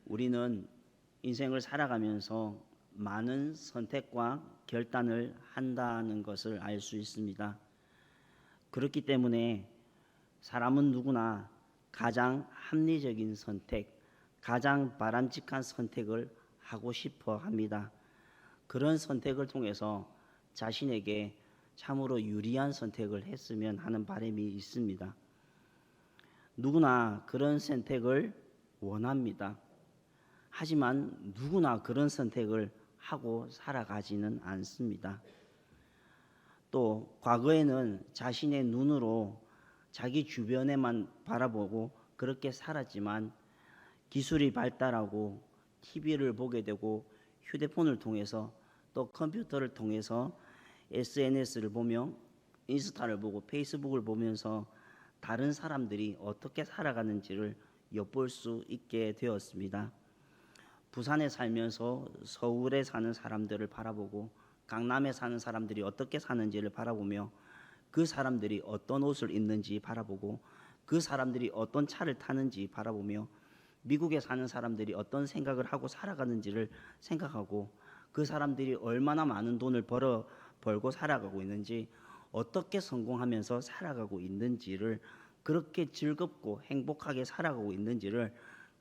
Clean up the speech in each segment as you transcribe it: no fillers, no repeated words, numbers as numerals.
우리는 인생을 살아가면서 많은 선택과 결단을 한다는 것을 알 수 있습니다. 그렇기 때문에 사람은 누구나 가장 합리적인 선택, 가장 바람직한 선택을 하고 싶어 합니다. 그런 선택을 통해서 자신에게 참으로 유리한 선택을 했으면 하는 바람이 있습니다. 누구나 그런 선택을 원합니다. 하지만 누구나 그런 선택을 하고 살아가지는 않습니다. 또 과거에는 자신의 눈으로 자기 주변에만 바라보고 그렇게 살았지만 기술이 발달하고 TV를 보게 되고 휴대폰을 통해서 또 컴퓨터를 통해서 SNS를 보며 인스타를 보고 페이스북을 보면서 다른 사람들이 어떻게 살아가는지를 엿볼 수 있게 되었습니다. 부산에 살면서 서울에 사는 사람들을 바라보고 강남에 사는 사람들이 어떻게 사는지를 바라보며 그 사람들이 어떤 옷을 입는지 바라보고 그 사람들이 어떤 차를 타는지 바라보며 미국에 사는 사람들이 어떤 생각을 하고 살아가는지를 생각하고 그 사람들이 얼마나 많은 돈을 벌고 살아가고 있는지 어떻게 성공하면서 살아가고 있는지를 그렇게 즐겁고 행복하게 살아가고 있는지를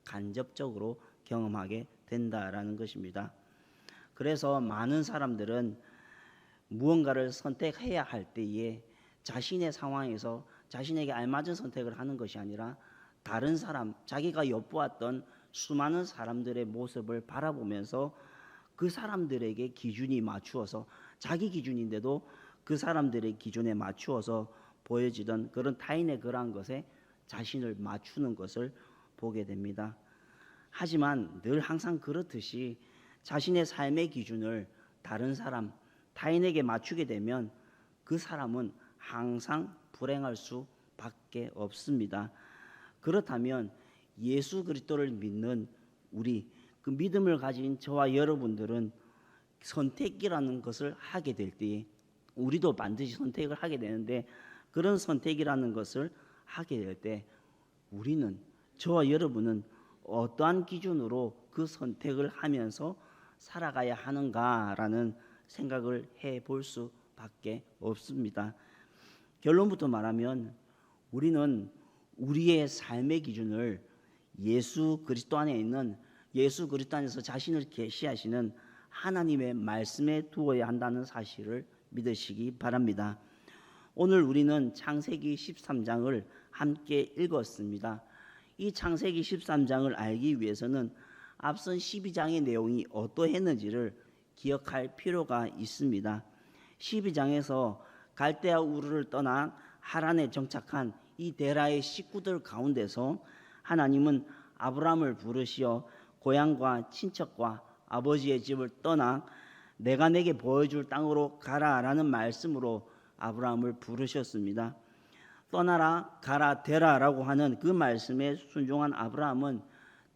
간접적으로 경험하게 된다라는 것입니다. 그래서 많은 사람들은 무언가를 선택해야 할 때에 자신의 상황에서 자신에게 알맞은 선택을 하는 것이 아니라 다른 사람, 자기가 엿보았던 수많은 사람들의 모습을 바라보면서 그 사람들에게 기준이 맞추어서 자기 기준인데도 그 사람들의 기준에 맞추어서 보여지던 그런 타인의 그러한 것에 자신을 맞추는 것을 보게 됩니다. 하지만 늘 항상 그렇듯이 자신의 삶의 기준을 다른 사람, 타인에게 맞추게 되면 그 사람은 항상 불행할 수밖에 없습니다. 그렇다면 예수 그리스도를 믿는 우리, 그 믿음을 가진 저와 여러분들은 선택이라는 것을 하게 될 때에 우리도 반드시 선택을 하게 되는데 그런 선택이라는 것을 하게 될 때 우리는, 저와 여러분은 어떠한 기준으로 그 선택을 하면서 살아가야 하는가라는 생각을 해볼 수밖에 없습니다. 결론부터 말하면 우리는 우리의 삶의 기준을 예수 그리스도 안에 있는, 예수 그리스도 안에서 자신을 계시하시는 하나님의 말씀에 두어야 한다는 사실을 믿으시기 바랍니다. 오늘 우리는 창세기 13장을 함께 읽었습니다. 이 창세기 13장을 알기 위해서는 앞선 12장의 내용이 어떠했는지를 기억할 필요가 있습니다. 12장에서 갈대아 우르를 떠나 하란에 정착한 이 데라의 식구들 가운데서 하나님은 아브라함을 부르시어 고향과 친척과 아버지의 집을 떠나 내가 내게 보여줄 땅으로 가라라는 말씀으로 아브라함을 부르셨습니다. 떠나라, 가라, 되라라고 하는 그 말씀에 순종한 아브라함은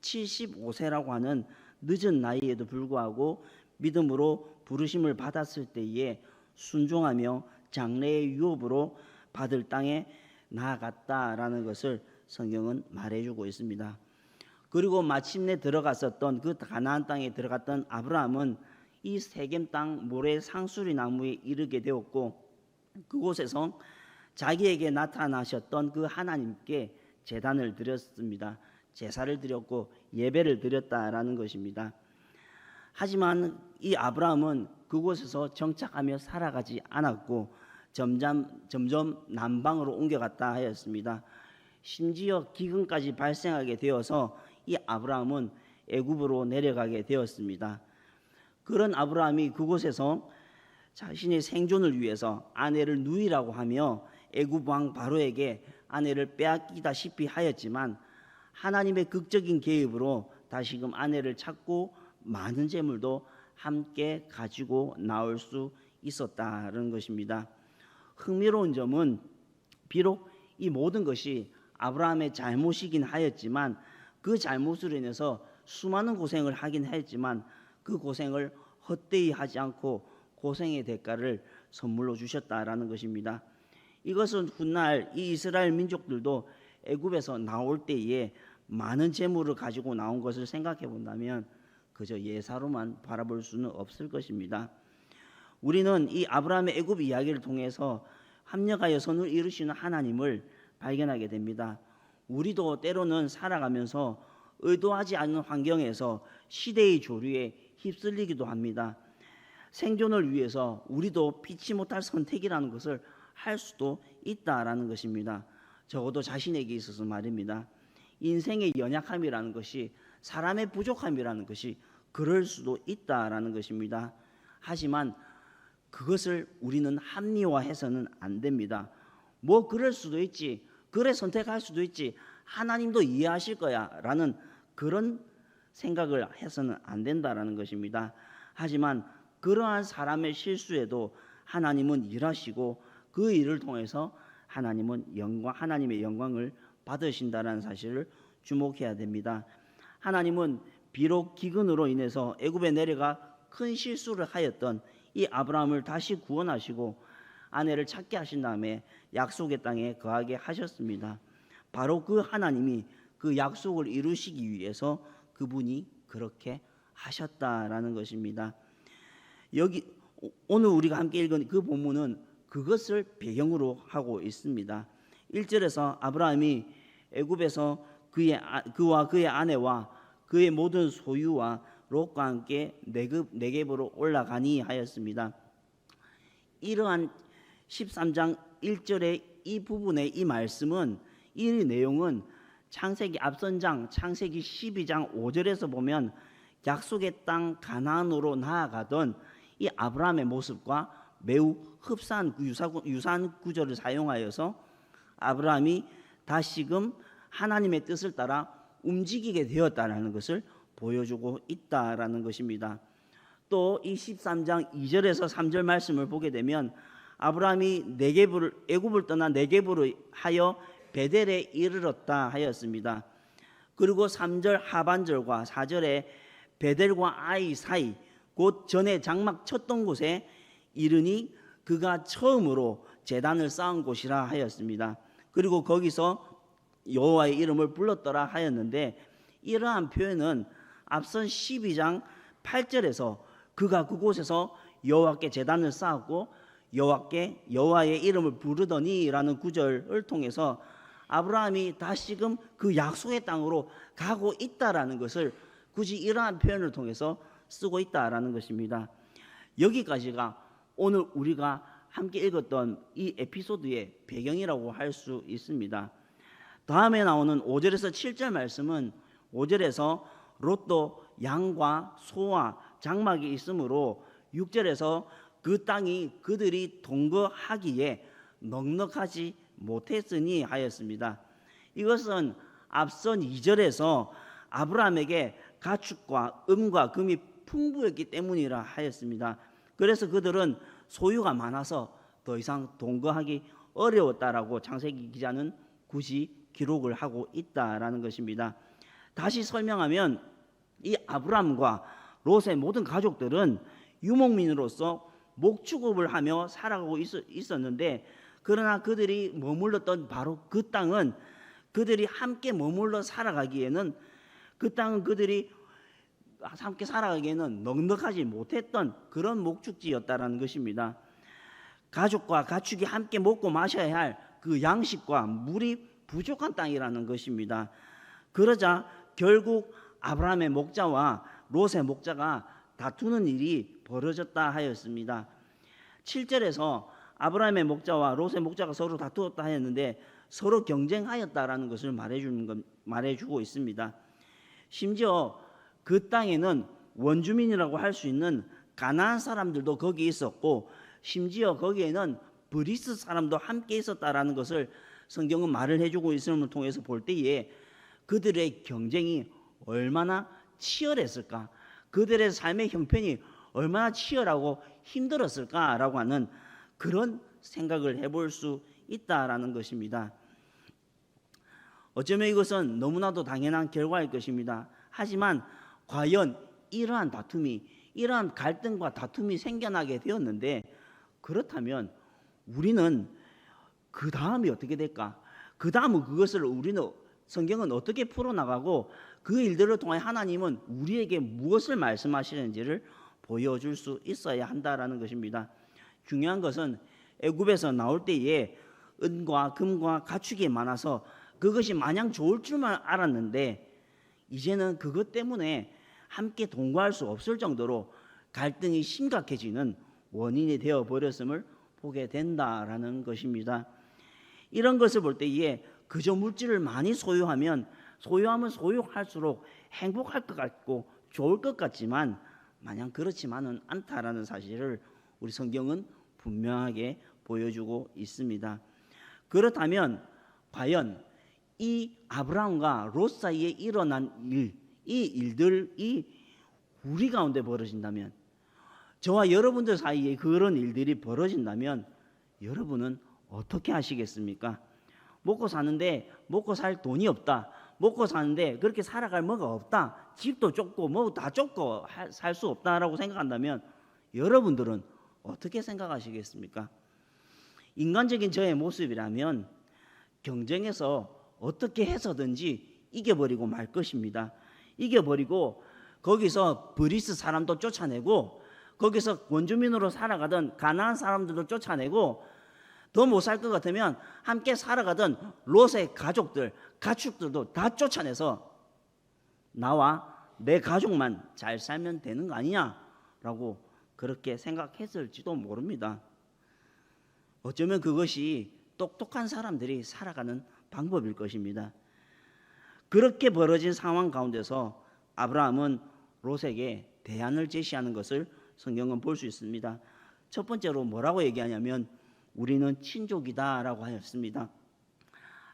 75세라고 하는 늦은 나이에도 불구하고 믿음으로 부르심을 받았을 때에 순종하며 장래의 유업으로 받을 땅에 나아갔다라는 것을 성경은 말해주고 있습니다. 그리고 마침내 들어갔었던 그 가나안 땅에 들어갔던 아브라함은 이 세겜 땅 모래 상수리 나무에 이르게 되었고 그곳에서 자기에게 나타나셨던 그 하나님께 제단을 드렸습니다. 제사를 드렸고 예배를 드렸다라는 것입니다. 하지만 이 아브라함은 그곳에서 정착하며 살아가지 않았고 점점 남방으로 옮겨갔다 하였습니다. 심지어 기근까지 발생하게 되어서 이 아브라함은 애굽으로 내려가게 되었습니다. 그런 아브라함이 그곳에서 자신의 생존을 위해서 아내를 누이라고 하며 애굽 왕 바로에게 아내를 빼앗기다시피 하였지만 하나님의 극적인 개입으로 다시금 아내를 찾고 많은 재물도 함께 가지고 나올 수 있었다는 것입니다. 흥미로운 점은 비록 이 모든 것이 아브라함의 잘못이긴 하였지만 그 잘못으로 인해서 수많은 고생을 하긴 했지만 그 고생을 헛되이 하지 않고 고생의 대가를 선물로 주셨다라는 것입니다. 이것은 훗날 이 이스라엘 민족들도 애굽에서 나올 때에 많은 재물을 가지고 나온 것을 생각해 본다면 그저 예사로만 바라볼 수는 없을 것입니다. 우리는 이 아브라함의 애굽 이야기를 통해서 합력하여 선을 이루시는 하나님을 발견하게 됩니다. 우리도 때로는 살아가면서 의도하지 않는 환경에서 시대의 조류에 휩쓸리기도 합니다. 생존을 위해서 우리도 피치 못할 선택이라는 것을 할 수도 있다라는 것입니다. 적어도 자신에게 있어서 말입니다. 인생의 연약함이라는 것이, 사람의 부족함이라는 것이 그럴 수도 있다라는 것입니다. 하지만 그것을 우리는 합리화해서는 안 됩니다. 뭐 그럴 수도 있지, 그래 선택할 수도 있지, 하나님도 이해하실 거야 라는 그런 생각을 해서는 안 된다라는 것입니다. 하지만 그러한 사람의 실수에도 하나님은 일하시고 그 일을 통해서 하나님의 영광을 받으신다라는 사실을 주목해야 됩니다. 하나님은 비록 기근으로 인해서 애굽에 내려가 큰 실수를 하였던 이 아브라함을 다시 구원하시고 아내를 찾게 하신 다음에 약속의 땅에 거하게 하셨습니다. 바로 그 하나님이 그 약속을 이루시기 위해서 그분이 그렇게 하셨다라는 것입니다. 여기 오늘 우리가 함께 읽은 그 본문은 그것을 배경으로 하고 있습니다. 1절에서 아브라함이 애굽에서 그와 그의 아내와 그의 모든 소유와 롯과 함께 네겝으로 올라가니 하였습니다. 이러한 13장 1절의 이 부분의 이 말씀은, 이 내용은 창세기 12장 5절에서 보면 약속의 땅 가나안으로 나아가던 이 아브라함의 모습과 매우 흡사한 유사한 구절을 사용하여서 아브라함이 다시금 하나님의 뜻을 따라 움직이게 되었다라는 것을 보여주고 있다라는 것입니다. 또 이 13장 2절에서 3절 말씀을 보게 되면 아브라함이 애굽을 떠나 네겝으로 하여 베델에 이르렀다 하였습니다. 그리고 3절 하반절과 4절에 베델과 아이 사이, 곧 전에 장막 쳤던 곳에 이르니 그가 처음으로 제단을 쌓은 곳이라 하였습니다. 그리고 거기서 여호와의 이름을 불렀더라 하였는데, 이러한 표현은 앞선 12장 8절에서 그가 그곳에서 여호와께 제단을 쌓았고 여호와의 이름을 부르더니라는 구절을 통해서 아브라함이 다시금 그 약속의 땅으로 가고 있다라는 것을 굳이 이러한 표현을 통해서 쓰고 있다라는 것입니다. 여기까지가 오늘 우리가 함께 읽었던 이 에피소드의 배경이라고 할 수 있습니다. 다음에 나오는 5절에서 7절 말씀은 5절에서 롯도 양과 소와 장막이 있으므로 6절에서 그 땅이 그들이 동거하기에 넉넉하지 못했으니 하였습니다. 이것은 앞선 2절에서 아브라함에게 가축과 음과 금이 풍부했기 때문이라 하였습니다. 그래서 그들은 소유가 많아서 더 이상 동거하기 어려웠다라고 창세기 기자는 굳이 기록을 하고 있다라는 것입니다. 다시 설명하면 이 아브람과 롯의 모든 가족들은 유목민으로서 목축업을 하며 살아가고 있었는데, 그러나 그들이 머물렀던 바로 그 땅은 그들이 함께 머물러 살아가기에는, 그 땅은 그들이 함께 살아가기에는 넉넉하지 못했던 그런 목축지였다라는 것입니다. 가족과 가축이 함께 먹고 마셔야 할 그 양식과 물이 부족한 땅이라는 것입니다. 그러자 결국 아브라함의 목자와 롯의 목자가 다투는 일이 벌어졌다 하였습니다. 7절에서 아브라함의 목자와 롯의 목자가 서로 다투었다 하였는데 서로 경쟁하였다라는 것을 말해주고 있습니다. 심지어 그 땅에는 원주민이라고 할 수 있는 가나안 사람들도 거기 있었고, 심지어 거기에는 브리스 사람도 함께 있었다라는 것을 성경은 말을 해주고 있음을 통해서 볼 때에 그들의 경쟁이 얼마나 치열했을까, 그들의 삶의 형편이 얼마나 치열하고 힘들었을까라고 하는 그런 생각을 해볼 수 있다라는 것입니다. 어쩌면 이것은 너무나도 당연한 결과일 것입니다. 하지만 과연 이러한 갈등과 다툼이 생겨나게 되었는데, 그렇다면 우리는 그 다음이 어떻게 될까? 그 다음은 그것을 우리는 성경은 어떻게 풀어나가고 그 일들을 통해 하나님은 우리에게 무엇을 말씀하시는지를 보여줄 수 있어야 한다라는 것입니다. 중요한 것은 애굽에서 나올 때에 은과 금과 가축이 많아서 그것이 마냥 좋을 줄만 알았는데 이제는 그것 때문에 함께 동거할 수 없을 정도로 갈등이 심각해지는 원인이 되어 버렸음을 보게 된다라는 것입니다. 이런 것을 볼 때에 그저 물질을 많이 소유하면 소유할수록 행복할 것 같고 좋을 것 같지만 마냥 그렇지만은 않다라는 사실을 우리 성경은 분명하게 보여주고 있습니다. 그렇다면 과연 이 아브라함과 롯 사이에 일어난 이 일들이 우리 가운데 벌어진다면, 저와 여러분들 사이에 그런 일들이 벌어진다면 여러분은 어떻게 하시겠습니까? 먹고 사는데 먹고 살 돈이 없다. 먹고 사는데 그렇게 살아갈 뭐가 없다. 집도 좁고 뭐 다 좁고 살 수 없다라고 생각한다면 여러분들은 어떻게 생각하시겠습니까? 인간적인 저의 모습이라면 경쟁에서 어떻게 해서든지 이겨버리고 말 것입니다. 이겨버리고 거기서 브리스 사람도 쫓아내고 거기서 원주민으로 살아가던 가나안 사람들도 쫓아내고 더 못 살 것 같으면 함께 살아가던 롯의 가족들, 가축들도 다 쫓아내서 나와 내 가족만 잘 살면 되는 거 아니냐라고 그렇게 생각했을지도 모릅니다. 어쩌면 그것이 똑똑한 사람들이 살아가는 방법일 것입니다. 그렇게 벌어진 상황 가운데서 아브라함은 롯에게 대안을 제시하는 것을 성경은 볼 수 있습니다. 첫 번째로 뭐라고 얘기하냐면 우리는 친족이다라고 하였습니다.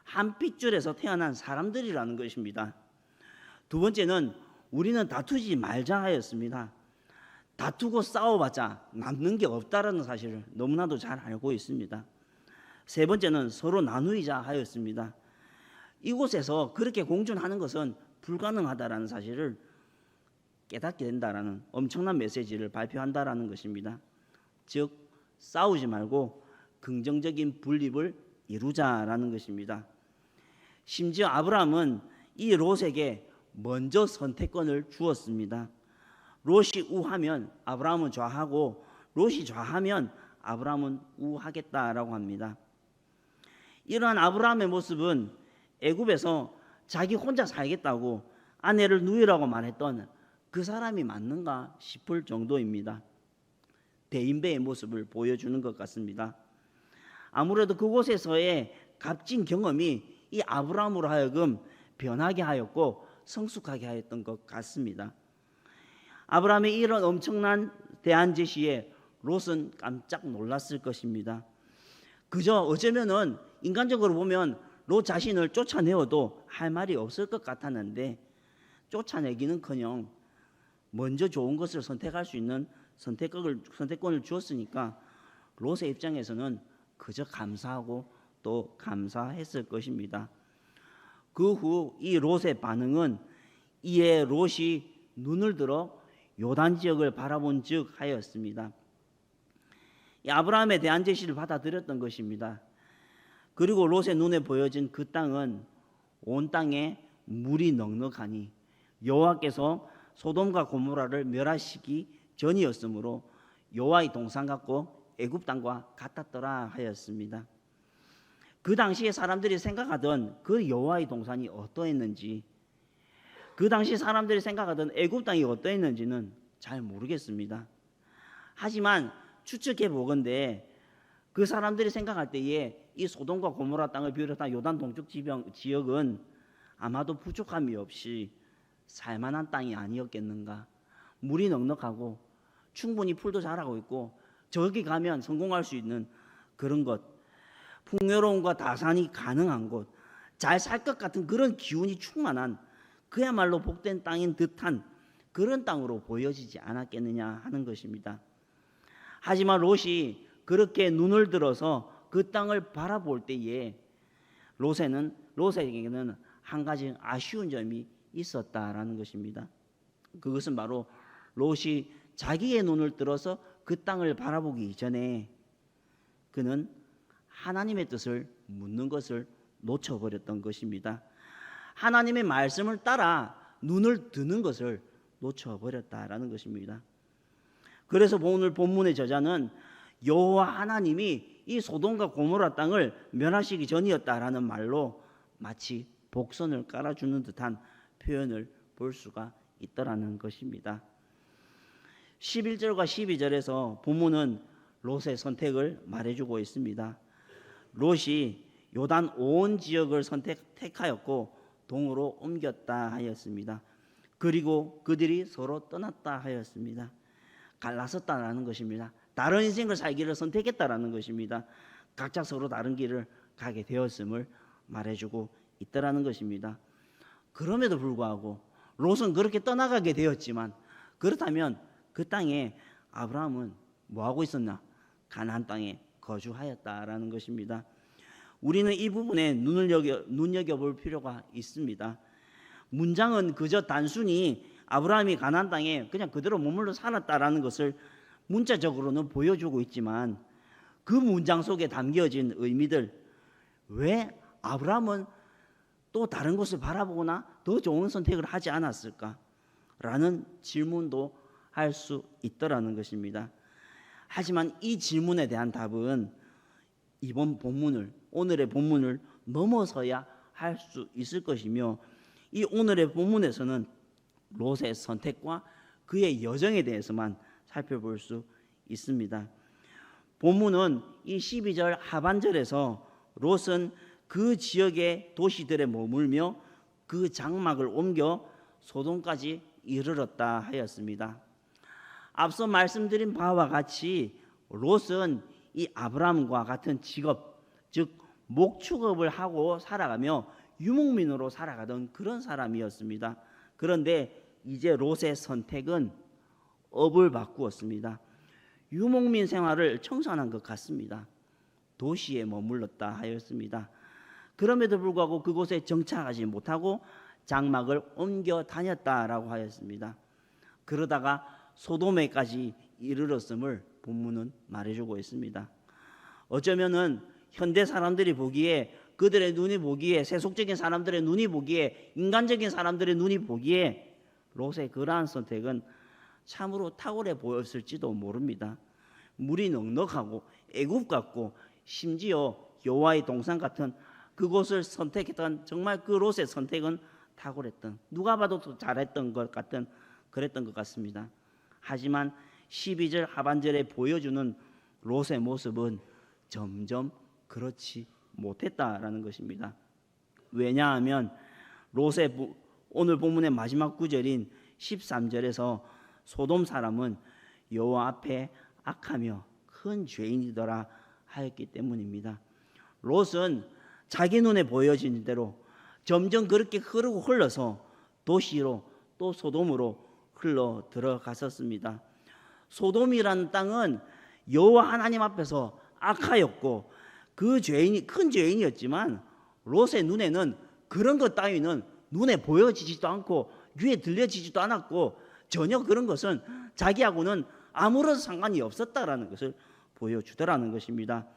한 핏줄에서 태어난 사람들이라는 것입니다. 두 번째는 우리는 다투지 말자 하였습니다. 다투고 싸워봤자 남는 게 없다라는 사실을 너무나도 잘 알고 있습니다. 세 번째는 서로 나누자 하였습니다. 이곳에서 그렇게 공존하는 것은 불가능하다라는 사실을 깨닫게 된다라는 엄청난 메시지를 발표한다라는 것입니다. 즉 싸우지 말고 긍정적인 분립을 이루자라는 것입니다. 심지어 아브라함은 이 롯에게 먼저 선택권을 주었습니다. 롯이 우하면 아브라함은 좌하고 롯이 좌하면 아브라함은 우하겠다라고 합니다. 이러한 아브라함의 모습은 애굽에서 자기 혼자 살겠다고 아내를 누이라고 말했던 그 사람이 맞는가 싶을 정도입니다. 대인배의 모습을 보여주는 것 같습니다. 아무래도 그곳에서의 값진 경험이 이 아브라함으로 하여금 변하게 하였고 성숙하게 하였던 것 같습니다. 아브라함의 이런 엄청난 대안 제시에 롯은 깜짝 놀랐을 것입니다. 그저 어쩌면은 인간적으로 보면 롯 자신을 쫓아내어도 할 말이 없을 것 같았는데 쫓아내기는커녕 먼저 좋은 것을 선택할 수 있는 선택권을 주었으니까 롯의 입장에서는 그저 감사하고 또 감사했을 것입니다. 그 후 이 롯의 반응은 이에 롯이 눈을 들어 요단 지역을 바라본 즉 하였습니다. 이 아브라함의 대안 제시를 받아들였던 것입니다. 그리고 롯의 눈에 보여진 그 땅은 온 땅에 물이 넉넉하니 여호와께서 소돔과 고모라를 멸하시기 전이었으므로 여호와의 동산 같고 애굽 땅과 같았더라 하였습니다. 그 당시에 사람들이 생각하던 그 여호와의 동산이 어떠했는지, 그 당시 사람들이 생각하던 애굽 땅이 어떠했는지는 잘 모르겠습니다. 하지만 추측해 보건대 그 사람들이 생각할 때에 이 소돔과 고모라 땅을 비롯한 요단 동쪽 지역은 아마도 부족함이 없이 살만한 땅이 아니었겠는가. 물이 넉넉하고 충분히 풀도 자라고 있고 저기 가면 성공할 수 있는 그런 것, 풍요로움과 다산이 가능한 곳, 잘 살 것 같은 그런 기운이 충만한 그야말로 복된 땅인 듯한 그런 땅으로 보여지지 않았겠느냐 하는 것입니다. 하지만 롯이 그렇게 눈을 들어서 그 땅을 바라볼 때에 롯에게는 한 가지 아쉬운 점이 있었다라는 것입니다. 그것은 바로 롯이 자기의 눈을 들어서 그 땅을 바라보기 전에 그는 하나님의 뜻을 묻는 것을 놓쳐버렸던 것입니다. 하나님의 말씀을 따라 눈을 드는 것을 놓쳐버렸다라는 것입니다. 그래서 오늘 본문의 저자는 여호와 하나님이 이 소돔과 고모라 땅을 멸하시기 전이었다라는 말로 마치 복선을 깔아주는 듯한 표현을 볼 수가 있더라는 것입니다. 11절과 12절에서 본문은 롯의 선택을 말해주고 있습니다. 롯이 요단 온 지역을 택하였고 동으로 옮겼다 하였습니다. 그리고 그들이 서로 떠났다 하였습니다. 갈라섰다라는 것입니다. 다른 인생을 살기를 선택했다라는 것입니다. 각자 서로 다른 길을 가게 되었음을 말해주고 있다라는 것입니다. 그럼에도 불구하고 롯은 그렇게 떠나가게 되었지만, 그렇다면 그 땅에 아브라함은 뭐하고 있었나? 가나안 땅에 거주하였다라는 것입니다. 우리는 이 부분에 눈여겨볼 필요가 있습니다. 문장은 그저 단순히 아브라함이 가나안 땅에 그냥 그대로 머물러 살았다라는 것을 문자적으로는 보여주고 있지만, 그 문장 속에 담겨진 의미들, 왜 아브라함은 또 다른 곳을 바라보거나 더 좋은 선택을 하지 않았을까? 라는 질문도 할 수 있더라는 것입니다. 하지만 이 질문에 대한 답은 이번 본문을, 오늘의 본문을 넘어서야 할 수 있을 것이며, 이 오늘의 본문에서는 롯의 선택과 그의 여정에 대해서만 살펴볼 수 있습니다. 본문은 이 12절 하반절에서 롯은 그 지역의 도시들에 머물며 그 장막을 옮겨 소돔까지 이르렀다 하였습니다. 앞서 말씀드린 바와 같이 롯은 이 아브라함과 같은 직업, 즉 목축업을 하고 살아가며 유목민으로 살아가던 그런 사람이었습니다. 그런데 이제 롯의 선택은 업을 바꾸었습니다. 유목민 생활을 청산한 것 같습니다. 도시에 머물렀다 하였습니다. 그럼에도 불구하고 그곳에 정착하지 못하고 장막을 옮겨 다녔다라고 하였습니다. 그러다가 소돔에까지 이르렀음을 본문은 말해주고 있습니다. 어쩌면은 현대 사람들이 보기에, 그들의 눈이 보기에, 세속적인 사람들의 눈이 보기에, 인간적인 사람들의 눈이 보기에 롯의 그러한 선택은 참으로 탁월해 보였을지도 모릅니다. 물이 넉넉하고 애굽 같고 심지어 여호와의 동산 같은 그곳을 선택했던, 정말 그 롯의 선택은 탁월했던, 누가 봐도 더 잘했던 것 같은, 그랬던 것 같습니다. 하지만 12절 하반절에 보여주는 롯의 모습은 점점 그렇지 못했다라는 것입니다. 왜냐하면 롯의 오늘 본문의 마지막 구절인 13절에서 소돔 사람은 여호와 앞에 악하며 큰 죄인이더라 하였기 때문입니다. 롯은 자기 눈에 보여진 대로 점점 그렇게 흘러서 도시로 또 소돔으로 흘러 들어갔었습니다. 소돔이라는 땅은 여호와 하나님 앞에서 악하였고 그 죄인이 큰 죄인이었지만, 롯의 눈에는 그런 것 따위는 눈에 보여지지도 않고 귀에 들려지지도 않았고, 전혀 그런 것은 자기하고는 아무런 상관이 없었다라는 것을 보여주더라는 것입니다.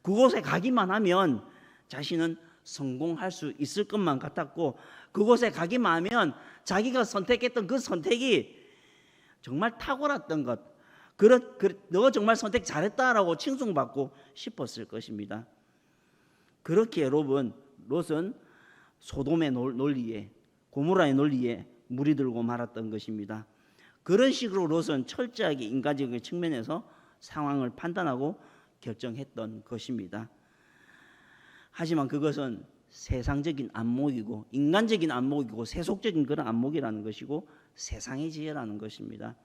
그곳에 가기만 하면 자신은 성공할 수 있을 것만 같았고, 그곳에 가기만 하면 자기가 선택했던 그 선택이 정말 탁월했던 것, 너 정말 선택 잘했다라고 칭송받고 싶었을 것입니다. 그렇게 롯은 소돔의 논리에, 고모라의 논리에 물이 들고 말았던 것입니다. 그런 식으로 롯은 철저하게 인간적인 측면에서 상황을 판단하고 결정했던 것입니다. 하지만 그것은 세상적인 안목이고, 인간적인 안목이고, 세속적인 그런 안목이라는 것이고, 세상의 지혜라는 것입니다.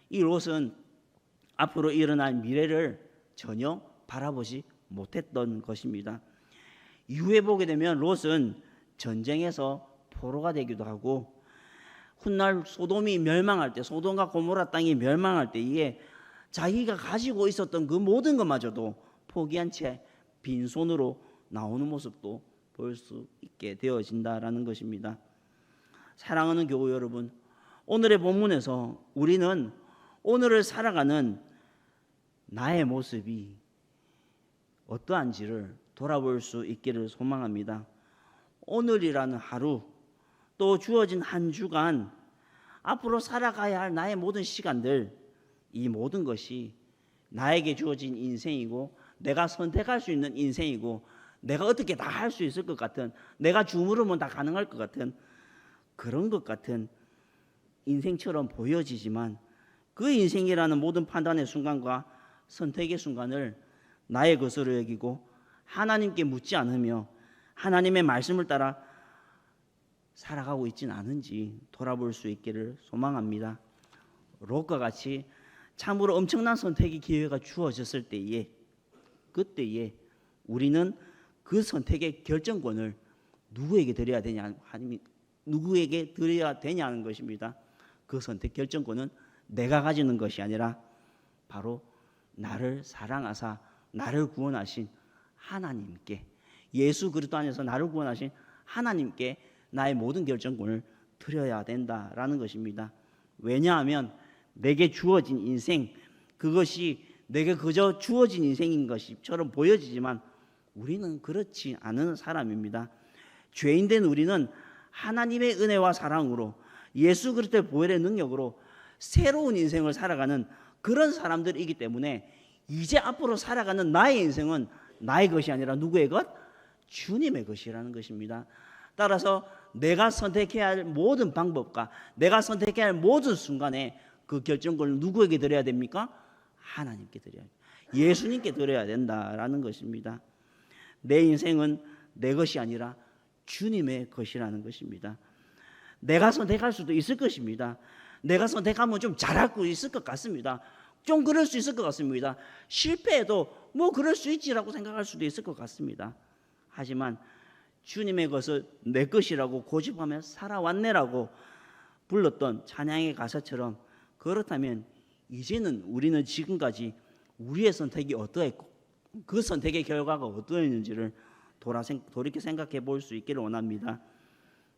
이 롯은 앞으로 일어날 미래를 전혀 바라보지 못했던 것입니다. 이후에 보게 되면 롯은 전쟁에서 포로가 되기도 하고, 훗날 소돔이 멸망할 때, 소돔과 고모라 땅이 멸망할 때에 자기가 가지고 있었던 그 모든 것마저도 포기한 채 빈손으로 나오는 모습도 볼 수 있게 되어진다라는 것입니다. 사랑하는 교우 여러분, 오늘의 본문에서 우리는 오늘을 살아가는 나의 모습이 어떠한지를 돌아볼 수 있기를 소망합니다. 오늘이라는 하루, 또 주어진 한 주간, 앞으로 살아가야 할 나의 모든 시간들, 이 모든 것이 나에게 주어진 인생이고 내가 선택할 수 있는 인생이고 내가 어떻게 다 할 수 있을 것 같은, 내가 주무르면 다 가능할 것 같은 그런 것 같은 인생처럼 보여지지만, 그 인생이라는 모든 판단의 순간과 선택의 순간을 나의 것으로 여기고 하나님께 묻지 않으며 하나님의 말씀을 따라 살아가고 있지는 않은지 돌아볼 수 있기를 소망합니다. 롯과 같이 참으로 엄청난 선택의 기회가 주어졌을 때에, 그때에 우리는 그 선택의 결정권을 누구에게 드려야 되냐, 누구에게 드려야 되냐는 것입니다. 그 선택 결정권은 내가 가지는 것이 아니라 바로 나를 사랑하사 나를 구원하신 하나님께, 예수 그리스도 안에서 나를 구원하신 하나님께 나의 모든 결정권을 드려야 된다라는 것입니다. 왜냐하면 내게 주어진 인생, 그것이 내게 그저 주어진 인생인 것처럼 보여지지만 우리는 그렇지 않은 사람입니다. 죄인된 우리는 하나님의 은혜와 사랑으로 예수 그리스도의 보혈의 능력으로 새로운 인생을 살아가는 그런 사람들이기 때문에 이제 앞으로 살아가는 나의 인생은 나의 것이 아니라 누구의 것? 주님의 것이라는 것입니다. 따라서 내가 선택해야 할 모든 방법과 내가 선택해야 할 모든 순간에 그 결정권을 누구에게 드려야 됩니까? 하나님께 드려야 됩니다. 예수님께 드려야 된다라는 것입니다. 내 인생은 내 것이 아니라 주님의 것이라는 것입니다. 내가 선택할 수도 있을 것입니다. 내가 선택하면 좀 잘할 수 있을 것 같습니다. 좀 그럴 수 있을 것 같습니다. 실패해도 뭐 그럴 수 있지라고 생각할 수도 있을 것 같습니다. 하지만 주님의 것을 내 것이라고 고집하며 살아왔네라고 불렀던 찬양의 가사처럼, 그렇다면 이제는 우리는 지금까지 우리의 선택이 어떠했고 그 선택의 결과가 어떠했는지를 돌이켜 생각해 볼 수 있기를 원합니다.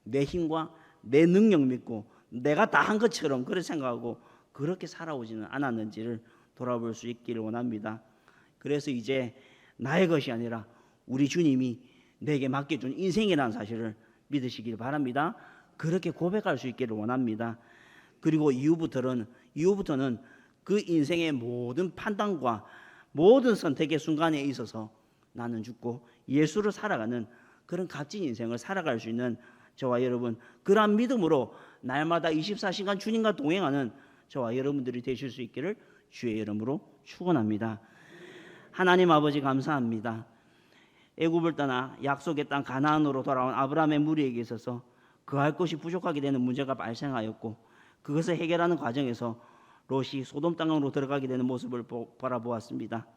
내 힘과 내 능력 믿고 내가 다 한 것처럼 그렇게 생각하고 그렇게 살아오지는 않았는지를 돌아볼 수 있기를 원합니다. 그래서 이제 나의 것이 아니라 우리 주님이 내게 맡겨준 인생이라는 사실을 믿으시길 바랍니다. 그렇게 고백할 수 있기를 원합니다. 그리고 이후부터는 그 인생의 모든 판단과 모든 선택의 순간에 있어서 나는 죽고 예수를 살아가는 그런 값진 인생을 살아갈 수 있는 저와 여러분, 그러한 믿음으로 날마다 24시간 주님과 동행하는 저와 여러분들이 되실 수 있기를 주의 이름으로 축원합니다. 하나님 아버지 감사합니다. 애굽을 떠나 약속의 땅 가나안으로 돌아온 아브라함의 무리에게 있어서 그할 것이 부족하게 되는 문제가 발생하였고, 그것을 해결하는 과정에서 롯이 소돔 땅으로 들어가게 되는 모습을 바라보았습니다.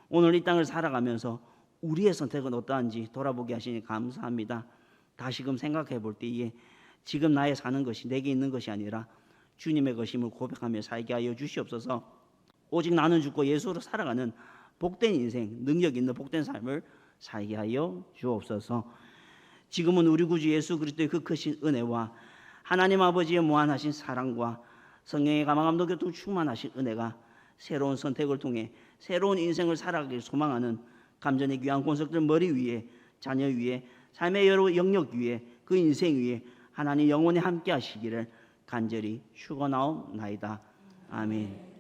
오늘 이 땅을 살아가면서 우리의 선택은 어떠한지 돌아보게 하시니 감사합니다. 다시금 생각해 볼 때에 지금 나의 사는 것이 내게 있는 것이 아니라 주님의 것임을 고백하며 살게 하여 주시옵소서. 오직 나는 죽고 예수로 살아가는 복된 인생, 능력 있는 복된 삶을 살게 하여 주옵소서. 지금은 우리 구주 예수 그리스도의 그 크신 은혜와 하나님 아버지의 무한하신 사랑과 성령의 감화감동 교통 충만하신 은혜가 새로운 선택을 통해 새로운 인생을 살아가길 소망하는 감전의 귀한 권속들 머리 위에, 자녀 위에, 삶의 여러 영역 위에, 그 인생 위에 하나님 영원히 함께 하시기를 간절히 축원하옵나이다. 아멘.